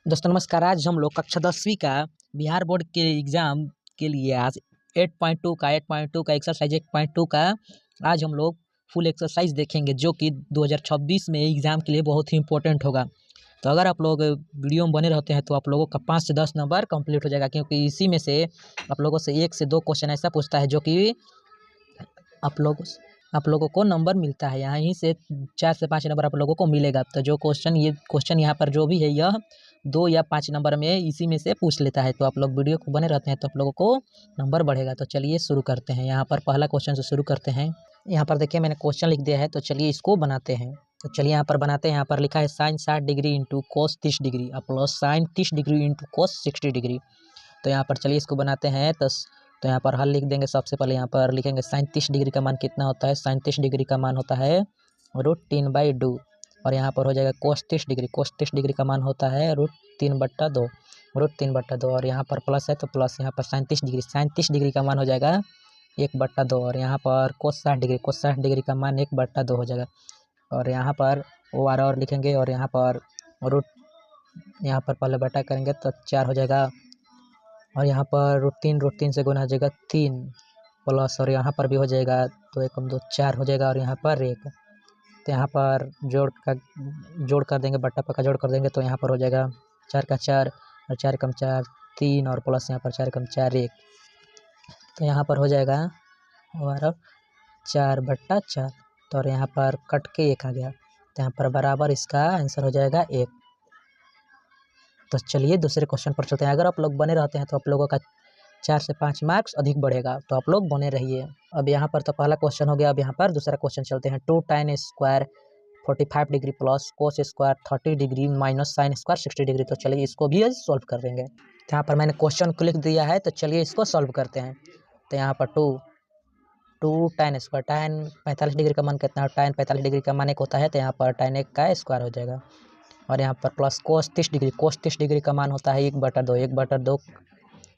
दोस्तों नमस्कार। आज हम लोग कक्षा 10वीं का बिहार बोर्ड के एग्ज़ाम के लिए आज 8.2 का एक्सरसाइज 8.2 का आज हम लोग फुल एक्सरसाइज देखेंगे, जो कि 2026 में एग्ज़ाम के लिए बहुत ही इम्पोर्टेंट होगा। तो अगर आप लोग वीडियो में बने रहते हैं तो आप लोगों का 5 से 10 नंबर कंप्लीट हो जाएगा, क्योंकि इसी में से आप लोगों से 1 से 2 क्वेश्चन ऐसा पूछता है जो कि आप लोगों को नंबर मिलता है। यहाँ से 4 से 5 नंबर आप लोगों को मिलेगा। तो ये क्वेश्चन यहाँ पर जो भी है, यह 2 या 5 नंबर में इसी में से पूछ लेता है। तो आप लोग वीडियो को बने रहते हैं तो आप लोगों को नंबर बढ़ेगा। तो चलिए शुरू करते हैं। यहाँ पर पहला क्वेश्चन से शुरू करते हैं। यहाँ पर देखिए मैंने क्वेश्चन लिख दिया है, तो चलिए इसको बनाते हैं। तो चलिए यहाँ पर बनाते हैं। यहाँ पर लिखा है sine 60 degree into cos 30 degree plus sine 30 degree into cos 60 degree. तो यहाँ पर चलिए इसको बनाते हैं। तो यहाँ पर हल लिख देंगे। सबसे पहले यहाँ पर लिखेंगे साइन 30 डिग्री का मान कितना होता है। साइन 30 डिग्री का मान होता है √3/2। और यहाँ पर हो जाएगा कोस 30 डिग्री का मान होता है √3/2 और यहाँ पर प्लस है तो प्लस। यहाँ पर साइन 30 डिग्री का मान हो जाएगा 1/2। और यहाँ पर कोस 60 डिग्री का मान 1/2 हो जाएगा। और यहाँ पर OR और लिखेंगे और यहाँ पर यहाँ पर पहले बटा करेंगे तो 4 हो जाएगा। और यहाँ पर √3 से गुना हो जाएगा 3 प्लस, और यहाँ पर भी हो जाएगा 2 एकम 2 4 हो जाएगा। और यहाँ पर 1, तो यहाँ पर जोड़ कर देंगे, बट्टा पक्का जोड़ कर देंगे तो यहाँ पर हो जाएगा 4 का 4 और 4 एकम 4 3 और प्लस यहाँ पर 4 एकम 4 1। तो यहाँ पर हो जाएगा और 4/4। तो और यहाँ पर कट के 1 आ गया, तो यहाँ पर बराबर इसका आंसर हो जाएगा 1। तो चलिए दूसरे क्वेश्चन पर चलते हैं। अगर आप लोग बने रहते हैं तो आप लोगों का 4 से 5 मार्क्स अधिक बढ़ेगा, तो आप लोग बने रहिए। अब यहाँ पर तो पहला क्वेश्चन हो गया। अब यहाँ पर दूसरा क्वेश्चन चलते हैं। 2 tan square 45 degree plus cos square 30 degree minus sine square 60 degree. तो चलिए इसको भी सॉल्व कर देंगे। तो यहाँ पर मैंने क्वेश्चन को लिख दिया है, तो चलिए इसको सॉल्व करते हैं। तो यहाँ पर 2 tan स्क्वायर, tan 45 डिग्री का मान कितना है। tan 45 डिग्री का मान 1 होता है, तो यहाँ पर tan 1 का स्क्वायर हो जाएगा। और यहाँ पर प्लस कोस 30 डिग्री का मान होता है 1/2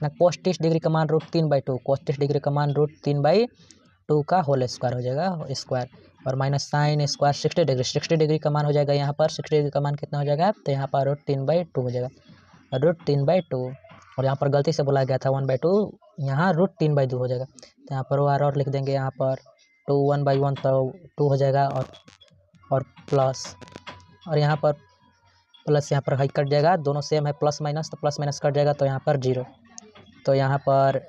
ना। कोस 30 डिग्री का मान √3/2, कोस 30 डिग्री का मान √3/2 का होल स्क्वायर हो जाएगा स्क्वायर। और माइनस साइन स्क्वायर 60 डिग्री का मान हो जाएगा। यहाँ पर 60 डिग्री का मान कितना हो जाएगा, तो यहाँ पर √3/2 हो जाएगा, √3/2। और यहाँ पर गलती से बोला गया था 1/2, यहाँ √3/2 हो जाएगा। तो यहाँ पर और लिख देंगे। यहाँ पर 2 1/1 तो 2 हो जाएगा और प्लस, और यहाँ पर प्लस यहाँ पर हाई कट जाएगा, दोनों सेम है प्लस माइनस, तो प्लस माइनस कट जाएगा तो यहाँ पर 0। तो यहाँ पर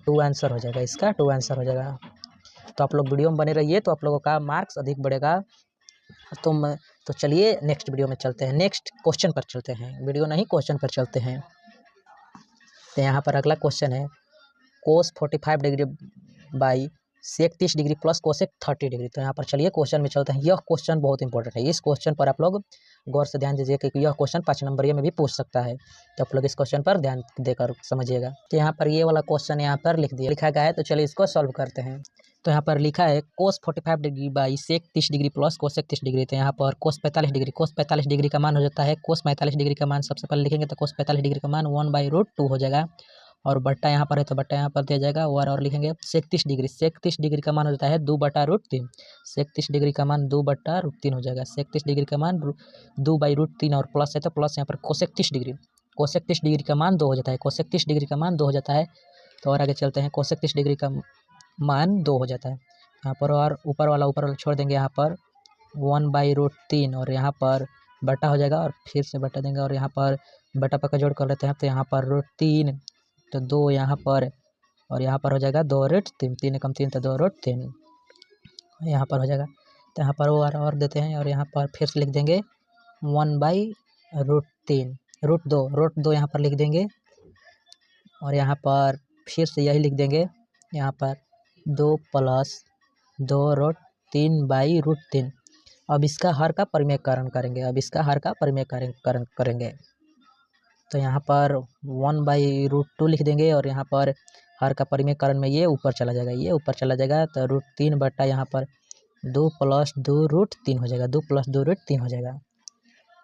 2 आंसर हो जाएगा, इसका 2 आंसर हो जाएगा। तो आप लोग वीडियो में बने रहिए तो आप लोगों का मार्क्स अधिक बढ़ेगा। तो चलिए नेक्स्ट वीडियो में चलते हैं, नेक्स्ट क्वेश्चन पर चलते हैं। वीडियो नहीं, क्वेश्चन पर चलते हैं। तो यहाँ पर अगला क्वेश्चन है cos 45 degree by sec 30 degree plus cosec 30 degree. तो यहाँ पर चलिए क्वेश्चन में चलते हैं। यह क्वेश्चन बहुत इंपॉर्टेंट है। इस क्वेश्चन पर आप लोग गौर से ध्यान दीजिए, क्योंकि यह क्वेश्चन 5 नंबरिया में भी पूछ सकता है। तो आप लोग इस क्वेश्चन पर ध्यान देकर समझिएगा। तो यहाँ पर ये वाला क्वेश्चन यहाँ पर लिखा गया है, तो चलिए इसको सॉल्व करते हैं। तो यहाँ पर लिखा है cos 45 degree by sec 30 degree plus cosec 30 degree. तो यहाँ पर कोस 45 डिग्री का मान हो जाता है, कोस 45 डिग्री का मान सबसे पहले लिखेंगे तो कोस 45 डिग्री का मान 1/√2 हो जाएगा। और बट्टा यहाँ पर है तो बट्टा यहाँ पर दिया जाएगा। और लिखेंगे सेक 30 डिग्री का मान हो जाता है 2/√3। सेक 30 डिग्री का मान 2/√3 हो जाएगा। सेक 30 डिग्री का मान 2/√3 और प्लस है तो प्लस यहाँ पर कोसेक 30 डिग्री का मान 2 हो जाता है। कोसेक 30 डिग्री का मान 2 हो जाता है। तो और आगे चलते हैं। कोसेक 30 डिग्री का मान 2 हो जाता है यहाँ पर, और ऊपर वाला छोड़ देंगे। यहाँ पर 1/√3 और यहाँ पर बटा हो जाएगा, और फिर से बटा देंगे और यहाँ पर बटा पक्का जोड़ कर लेते हैं। तो यहाँ पर √3 तो 2 यहाँ पर, और यहाँ पर हो जाएगा 2√3, 3 एकम 3 तो 2√3 यहाँ पर हो जाएगा। तो यहाँ पर और देते हैं, और यहाँ पर फिर से लिख देंगे 1/√3 √2 यहाँ पर लिख देंगे। और यहाँ पर फिर से यही लिख देंगे। यहाँ पर 2 + 2√3/√3। अब इसका हर का परिमेयकरण करेंगे। तो यहाँ पर 1/√2 लिख देंगे, और यहाँ पर हर का परिमेयकरण में ये ऊपर चला जाएगा, तो √3 बटा यहाँ पर 2 + 2√3 हो जाएगा, 2 + 2√3 हो जाएगा।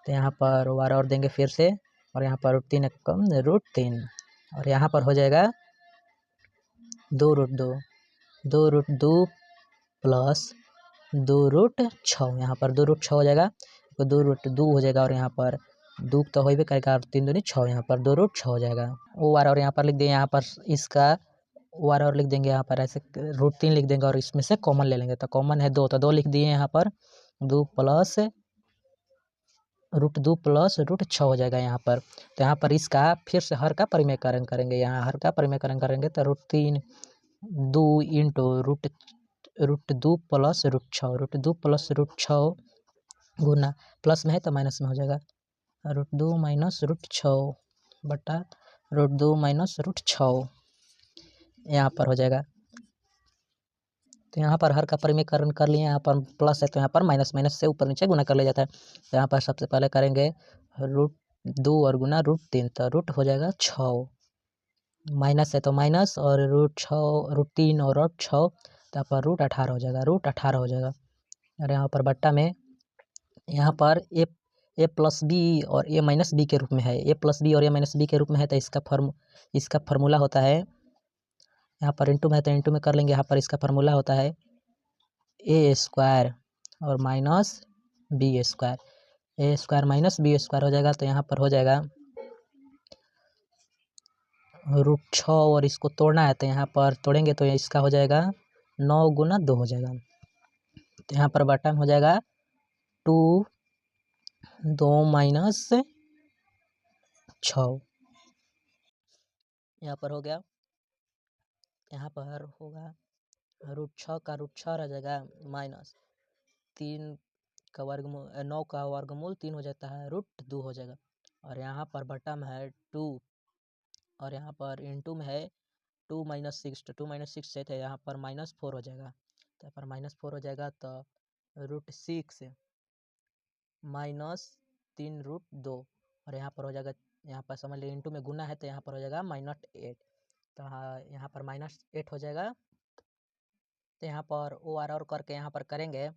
तो यहाँ पर और देंगे फिर से, और यहाँ पर √3 कम √3, और यहाँ पर हो जाएगा 2√2 प्लस 2√6, यहाँ पर 2√6 हो जाएगा, तो 2√2 हो जाएगा। और यहाँ पर 2 तो होइबे करेगा और 3 दूनी 6 यहाँ पर 2 रूट 6 हो जाएगा। ओ आर और यहाँ पर लिख दिए, यहाँ पर इसका ओ आर और लिख देंगे, यहाँ पर ऐसे रूट 3 लिख देंगे और इसमें से कॉमन ले लेंगे। तो कॉमन है 2, तो 2 लिख दिए यहाँ पर, 2 प्लस रूट 6 हो जाएगा यहाँ पर। तो यहाँ पर इसका फिर से हर का परिमेयकरण करेंगे, यहाँ हर का परिमेयकरण करेंगे तो root 3 2 into root 2 plus root 6 गुना प्लस में है तो माइनस में हो जाएगा, रूट 2 माइनस रूट 6 बटा रूट 2 माइनस रूट 6 यहाँ पर हो जाएगा। तो यहाँ पर हर का परिमेयकरण कर लिए, यहाँ पर प्लस है तो यहाँ पर माइनस, माइनस से ऊपर नीचे गुना कर लिया जाता है। तो यहाँ पर सबसे पहले करेंगे रूट 2 और गुना रूट 3, तो रूट हो जाएगा 6, माइनस है तो माइनस और रूट 3 और रूट 6, तो यहाँ पर रूट 18 हो जाएगा, रूट 18 हो जाएगा। और यहाँ पर बट्टा में यहाँ पर ए प्लस बी और ए माइनस बी के रूप में है, ए प्लस बी और ए माइनस बी के रूप में है, तो इसका फार्मूला होता है, यहाँ पर इंटू में है तो इंटू में कर लेंगे। यहाँ पर इसका फार्मूला होता है ए स्क्वायर और माइनस बी स्क्वायर, ए स्क्वायर माइनस बी स्क्वायर हो जाएगा। तो यहाँ पर हो जाएगा रूट 6 और इसको तोड़ना है तो यहाँ पर तोड़ेंगे तो इसका हो जाएगा 9 गुना 2 हो जाएगा। तो यहाँ पर बटा में हो जाएगा 2 माइनस 6, यहाँ पर हो गया। यहाँ पर होगा रूट 6 का रूट 6 रह जाएगा, माइनस 3 का वर्गमूल 9 का वर्गमूल 3 हो जाता है, रूट 2 हो जाएगा। और यहाँ पर बटा में है 2 और यहाँ पर इंटू में है 2 माइनस 6, तो 2 माइनस 6 से थे यहाँ पर माइनस 4 हो जाएगा। तो यहाँ पर माइनस 4 हो जाएगा, तो रूट 6 माइनस 3 रूट 2 और यहाँ पर हो जाएगा, यहाँ पर समझ लीजिए इंटू में गुना है तो यहाँ पर हो जाएगा माइनस 8, तो यहाँ पर माइनस 8 हो जाएगा। तो यहाँ पर ओ आर और करके यहाँ पर करेंगे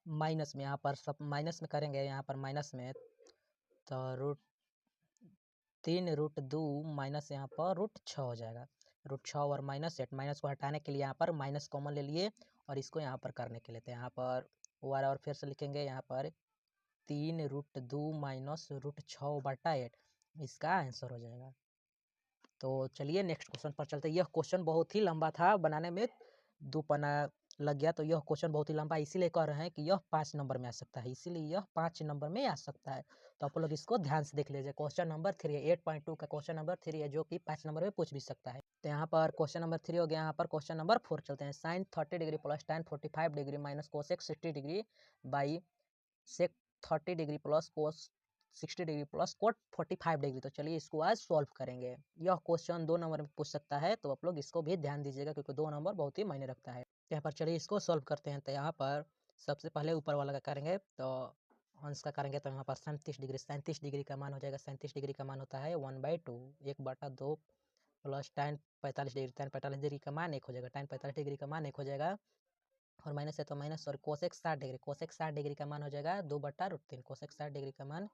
माइनस में, यहाँ पर सब माइनस में करेंगे, यहाँ पर माइनस में तो रूट 3 रूट 2 माइनस यहाँ पर रूट 6 हो जाएगा, रूट 6 और माइनस 8, माइनस को हटाने के लिए यहाँ पर माइनस कॉमन ले लिए और इसको यहाँ पर करने के लिए तो यहाँ पर ओ आर और फिर से लिखेंगे, यहाँ पर 3 रूट 2 माइनस रूट 6 बटा 8 इसका आंसर हो जाएगा। तो चलिए नेक्स्ट क्वेश्चन पर चलते हैं। यह क्वेश्चन बहुत ही लंबा था, बनाने में 2 पन्ना लग गया, तो यह क्वेश्चन बहुत ही लंबा इसीलिए कह रहे हैं कि यह 5 नंबर में आ सकता है, इसीलिए यह 5 नंबर में आ सकता है। तो आप लोग इसको ध्यान से देख लीजिए। क्वेश्चन नंबर 3 है, 8.2 का क्वेश्चन नंबर 3 है, जो कि 5 नंबर में पूछ भी सकता है। तो यहाँ पर क्वेश्चन नंबर 3 हो गया। यहाँ पर क्वेश्चन नंबर 4 चलते हैं। Sine 30 degree plus tan 45 degree minus cosec 60 degree by sec 30 degree plus cos 60 degree plus cot 45 degree. तो चलिए इसको आज सॉल्व करेंगे। यह क्वेश्चन 2 नंबर में पूछ सकता है, तो आप लोग इसको भी ध्यान दीजिएगा क्योंकि 2 नंबर बहुत ही मायने रखता है। यहाँ पर चलिए इसको सॉल्व करते हैं। तो यहाँ पर सबसे पहले ऊपर वाला का करेंगे, तो अंश का करेंगे तो यहाँ पर 37 डिग्री का मान हो जाएगा। 37 डिग्री का मान होता है 1/2, 1/2 plus tan 45 degree, tan 45 degree का मान 1 हो जाएगा, tan 45 डिग्री का मान 1 हो जाएगा। और माइनस है तो माइनस, और कोसेक 60 डिग्री, कोसेक 60 डिग्री का मान हो जाएगा 2/√3, कोसेक 60 डिग्री का मान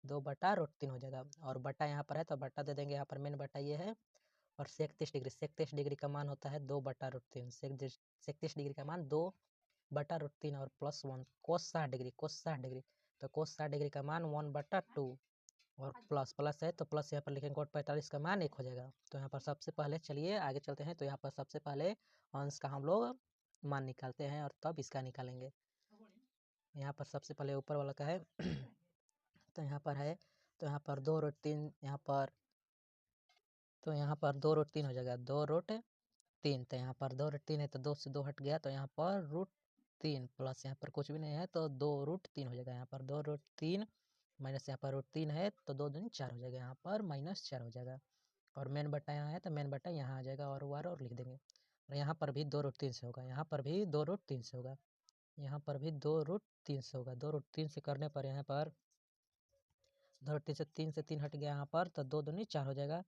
2/√3 हो जाएगा। और बटा यहाँ पर है तो बटा दे देंगे, यहाँ पर मेन बटा ये है। और सेक 30 डिग्री का मान होता है 2/√3, सेक 30 डिग्री का मान 2/√3 और प्लस 1 कोस 60 डिग्री, तो कोस 60 डिग्री का मान 1/2 और प्लस है तो प्लस यहाँ पर लिखेंगे, कोट 45 का मान 1 हो जाएगा। तो यहाँ पर सबसे पहले चलिए आगे चलते हैं। तो यहाँ पर सबसे पहले अंश का हम लोग मान निकालते हैं और तब इसका निकालेंगे। यहाँ पर सबसे पहले ऊपर वाला का है तो यहाँ पर है, तो यहाँ पर 2√3, यहाँ पर तो यहाँ पर 2√3 हो जाएगा, 2√3। तो यहाँ पर 2√3 है तो 2 से 2 हट गया, तो यहाँ पर √3 प्लस यहाँ पर कुछ भी नहीं है तो 2√3 हो जाएगा। यहाँ पर 2√3 माइनस यहाँ पर √3 है तो 2 दूनी 4 हो जाएगा, यहाँ पर -4 हो जाएगा। और मेन बटा यहाँ है तो मेन बटा यहाँ आ जाएगा और वार और लिख देंगे। और यहाँ पर भी 2√3 से होगा, यहाँ पर भी 2√3 से होगा, यहाँ पर भी 2√3 से होगा। 2√3 से करने पर यहाँ पर 2√3 से 3 हट गया, यहाँ पर तो 2 दूनी 4 हो जाएगा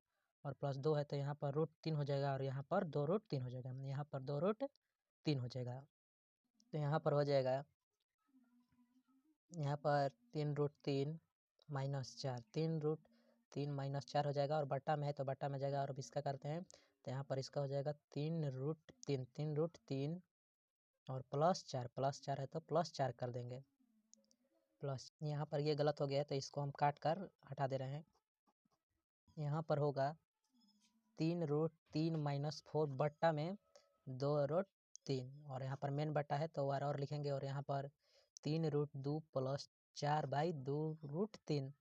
और प्लस 2 है तो यहाँ पर √3 हो जाएगा और यहाँ पर 2√3 हो जाएगा, यहाँ पर 2√3 हो जाएगा। तो यहाँ पर हो जाएगा, यहाँ पर 3√3 -4, 3√3 -4 हो जाएगा और बटा में है तो बटा में जाएगा। और अब इसका करते हैं तो यहाँ पर इसका हो जाएगा 3√3 और +4 है तो +4 कर देंगे, प्लस, यहाँ पर ये गलत हो गया है तो इसको हम काट कर हटा दे रहे हैं। यहाँ पर होगा 3√3 - 4 बट्टा में 2√3 और यहाँ पर मेन बट्टा है तो और लिखेंगे और यहाँ पर 3√2 + 4/2√3।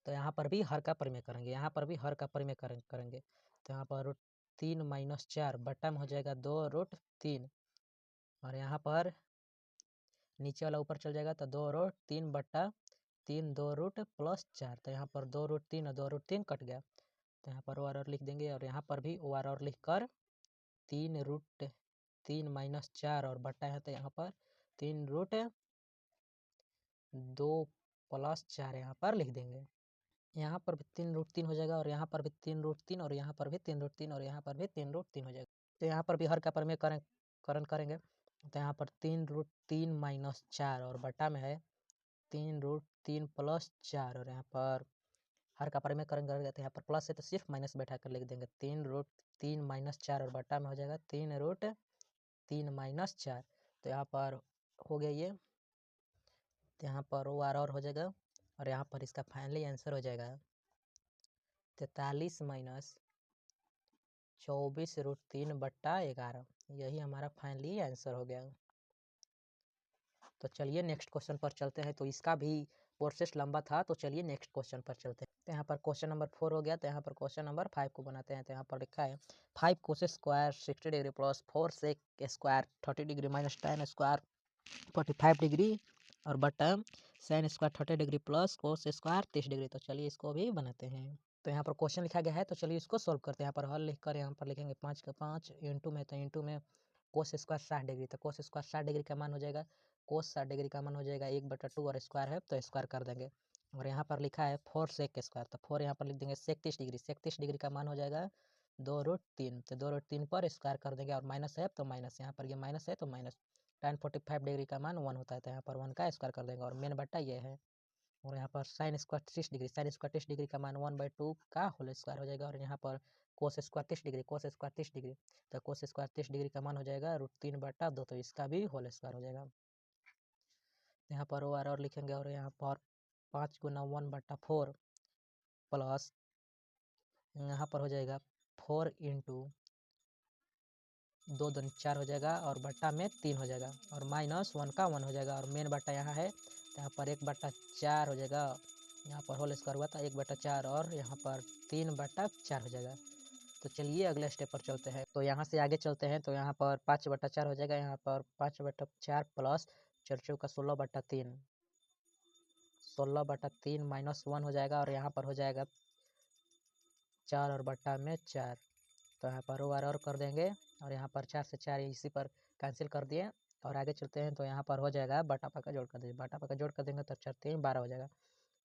तो यहाँ पर भी हर का परिमेय करेंगे, यहाँ पर भी हर का परिमेय करेंगे। तो यहाँ पर √3 - 4 बट्टा में हो जाएगा 2√3 और यहाँ पर नीचे वाला ऊपर चल जाएगा तो 2√3 बट्टा 3 2 + 4। तो यहाँ पर 2√3 और 2√3 कट गया तो यहाँ पर OR लिख देंगे और यहाँ पर भी OR लिख कर 3√3 - 4 और बट्टा है तो यहाँ पर 3√2 + 4 यहाँ पर लिख देंगे। यहाँ पर भी 3√3 हो जाएगा और यहाँ पर भी 3√3 और यहाँ पर भी 3√3 और यहाँ पर भी 3√3 हो जाएगा। तो यहाँ पर भी हर का परिमेय करण करेंगे तो यहाँ पर 3√3 - 4 और बट्टा में है 3√3 + 4 और यहाँ पर हर का परिमेय करेंगे तो यहाँ पर प्लस है तो सिर्फ माइनस बैठा कर लिख देंगे 3√3 - 4 और बट्टा में हो जाएगा 3√3 - 4। तो यहाँ पर हो गया ये, तो यहाँ पर OR हो जाएगा और यहाँ पर इसका फाइनली आंसर हो जाएगा 43 - 24√3 बट्टा 11। यही हमारा फाइनली आंसर हो गया। तो चलिए नेक्स्ट क्वेश्चन पर चलते हैं। तो इसका भी प्रोसेस लंबा था तो चलिए नेक्स्ट क्वेश्चन पर चलते हैं। तो यहाँ पर क्वेश्चन नंबर 4 हो गया तो यहाँ पर क्वेश्चन नंबर 5 को बनाते हैं। तो यहाँ पर लिखा है 5 cos square 60 degree plus 4 sec square 30 degree minus tan square 45 degree और बट्टा sin square 30 degree plus cos square 30 degree. तो चलिए इसको भी बनाते हैं। तो यहाँ पर क्वेश्चन लिखा गया है तो चलिए इसको सोल्व करते हैं। यहाँ पर हल लिख कर यहाँ पर लिखेंगे 5 का 5 इंटू में, तो इंटू में कोस स्क्वायर 60 डिग्री, तो कोस स्क्वायर 60 डिग्री का मान हो जाएगा, कोस 60 डिग्री का मान हो जाएगा 1/2 और स्क्वायर है तो स्क्वायर कर देंगे। और यहाँ पर लिखा है 4 सेक स्क्वायर, तो 4 यहाँ पर लिख देंगे सेक 30 डिग्री, सेक 30 डिग्री का मान हो जाएगा 2√3, तो 2√3 पर स्क्वायर कर देंगे और माइनस है तो माइनस, यहाँ पर ये माइनस है तो माइनस। tan 45 डिग्री का मान 1 होता है तो यहाँ पर 1 का स्क्वायर कर देंगे और मेन बट्टा ये है। और यहाँ पर sine square 30 degree, sine square 30 degree का मान 1/2 का होल स्क्वायर हो जाएगा। और यहाँ पर cos square 30 degree, cos square 30 degree, तो कोस स्क्वायर 30 डिग्री का मान हो जाएगा √3/2, तो इसका भी होल स्क्वायर हो जाएगा। यहाँ पर और लिखेंगे और यहाँ पर 5 गुना 1/4 प्लस यहाँ पर हो जाएगा 4 इंटू 2 दूनी 4 हो जाएगा और बट्टा में 3 हो जाएगा और माइनस 1 का 1 हो जाएगा और मेन बट्टा यहाँ है तो यहाँ पर 1/4 हो जाएगा, यहाँ पर होल स्क्वायर हुआ था 1/4 और यहाँ पर 3/4 हो जाएगा। तो चलिए अगले स्टेप पर चलते हैं। तो यहाँ से आगे चलते हैं तो यहाँ पर 5/4 हो जाएगा, यहाँ पर 5/4 प्लस 4 चौका 16/3, 16/3 माइनस 1 हो जाएगा और यहाँ पर हो जाएगा 4 और बट्टा में 4, तो यहाँ पर और कर देंगे और यहाँ पर 4 से 4 इसी पर कैंसिल कर दिए और आगे चलते हैं। तो यहाँ पर हो जाएगा बटा पाका जोड़ कर देंगे, बटा पाका जोड़ कर देंगे तो 4 3 12 हो जाएगा,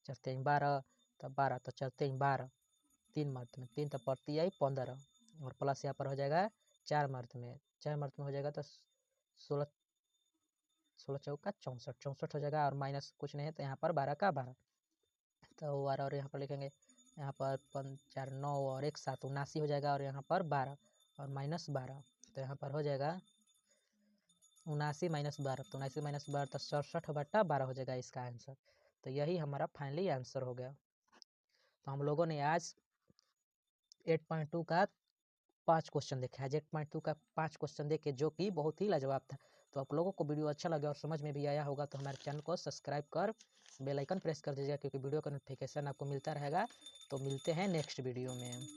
4 3 12 तो 12, तो 4 3 12, 3 मर्त में 3 तो पड़ती आई 15 और प्लस यहाँ पर हो जाएगा 4 मर्त में, 4 मर्त में हो जाएगा तो 16 16 चौका 64, 64 हो जाएगा और माइनस कुछ नहीं है तो यहाँ पर 12 का 12, तो 12 और यहाँ पर लिखेंगे यहाँ पर 5 4 9 और 1 7 79 हो जाएगा और यहाँ पर 12 और माइनस 12, तो यहाँ पर हो जाएगा 79 - 12, तो 79 - 12 तो 67/12 हो जाएगा इसका आंसर। तो यही हमारा फाइनली आंसर हो गया। तो हम लोगों ने आज 8.2 का 5 क्वेश्चन देखे, आज 8.2 का 5 क्वेश्चन देखे जो कि बहुत ही लाजवाब था। तो आप लोगों को वीडियो अच्छा लगा और समझ में भी आया होगा तो हमारे चैनल को सब्सक्राइब कर बेल आइकन प्रेस कर दीजिएगा क्योंकि वीडियो का नोटिफिकेशन आपको मिलता रहेगा। तो मिलते हैं नेक्स्ट वीडियो में।